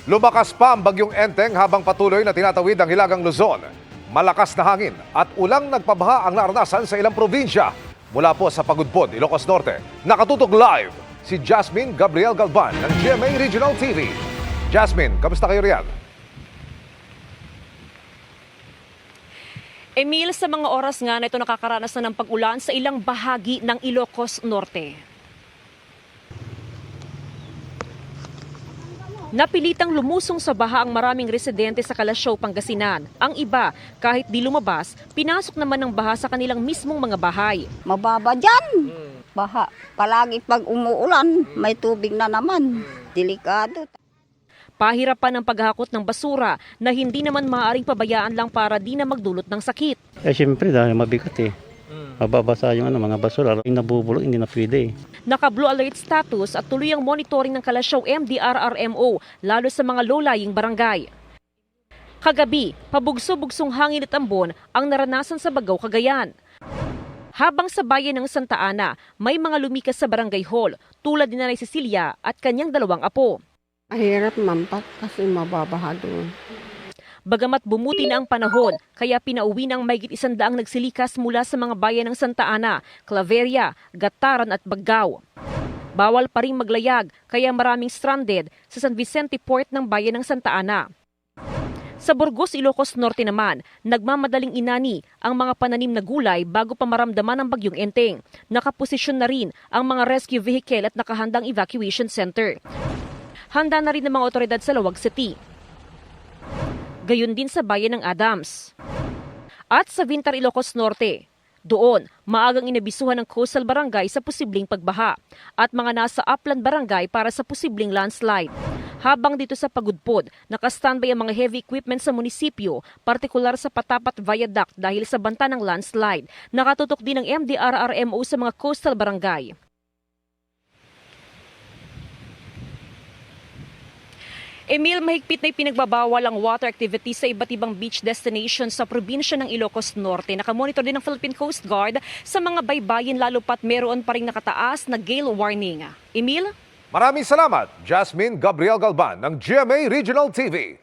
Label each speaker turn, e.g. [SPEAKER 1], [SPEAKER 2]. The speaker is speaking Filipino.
[SPEAKER 1] Lumakas pa ang bagyong Enteng habang patuloy na tinatawid ang Hilagang Luzon. Malakas na hangin at ulang nagpabaha ang naranasan sa ilang probinsya. Mula po sa Pagudpod, Ilocos Norte, nakatutok live si Jasmine Gabriel Galban ng GMA Regional TV. Jasmine, kamusta kayo riyan?
[SPEAKER 2] Emil, sa mga oras nga na ito nakakaranas na ng pag-ulan sa ilang bahagi ng Ilocos Norte. Napilitang lumusong sa baha ang maraming residente sa Kalasyaw, Pangasinan. Ang iba, kahit di lumabas, pinasok naman ng baha sa kanilang mismong mga bahay.
[SPEAKER 3] Mababa dyan. Baha. Palagi pag umuulan, may tubig na naman. Delikado.
[SPEAKER 2] Pahirapan ang paghakot ng basura na hindi naman maaaring pabayaan lang para di na magdulot ng sakit.
[SPEAKER 4] Siyempre dahil mabigat Mababasa yung mga basura. Yung nabubulok, hindi na pwede.
[SPEAKER 2] Naka-blue alert status at tuloy ang monitoring ng Kalasyaw MDRRMO, lalo sa mga low-lying barangay. Kagabi, pabugso-bugsong hangin at ambon ang naranasan sa Bagao, Cagayan. Habang sa bayan ng Santa Ana, may mga lumikas sa barangay hall tulad ni Nanay Cecilia at kanyang dalawang apo.
[SPEAKER 3] Mahirap mampak kasi mababaha doon.
[SPEAKER 2] Bagamat bumuti na ang panahon, kaya pinauwi ng mahigit 100 nagsilikas mula sa mga bayan ng Santa Ana, Claveria, Gataran at Baggao. Bawal pa ring maglayag, kaya maraming stranded sa San Vicente Port ng bayan ng Santa Ana. Sa Burgos, Ilocos Norte naman, nagmamadaling inani ang mga pananim na gulay bago pa maramdaman ang bagyong Enteng. Nakaposisyon na rin ang mga rescue vehicle at nakahandang evacuation center. Handa na rin ang mga otoridad sa Lawag City. Gayon din sa bayan ng Adams. At sa Vintar, Ilocos Norte, doon maagang inabisuhan ng coastal barangay sa posibleng pagbaha at mga nasa upland barangay para sa posibleng landslide. Habang dito sa Pagudpod, nakastandby ang mga heavy equipment sa munisipyo, partikular sa Patapat Viaduct dahil sa banta ng landslide. Nakatutok din ang MDRRMO sa mga coastal barangay. Emil, mahigpit na ipinagbabawal ang water activity sa iba't ibang beach destinations sa probinsya ng Ilocos Norte. Nakamonitor din ng Philippine Coast Guard sa mga baybayin lalo pat meron pa ring nakataas na gale warning. Emil?
[SPEAKER 1] Maraming salamat, Jasmine Gabriel Galban ng GMA Regional TV.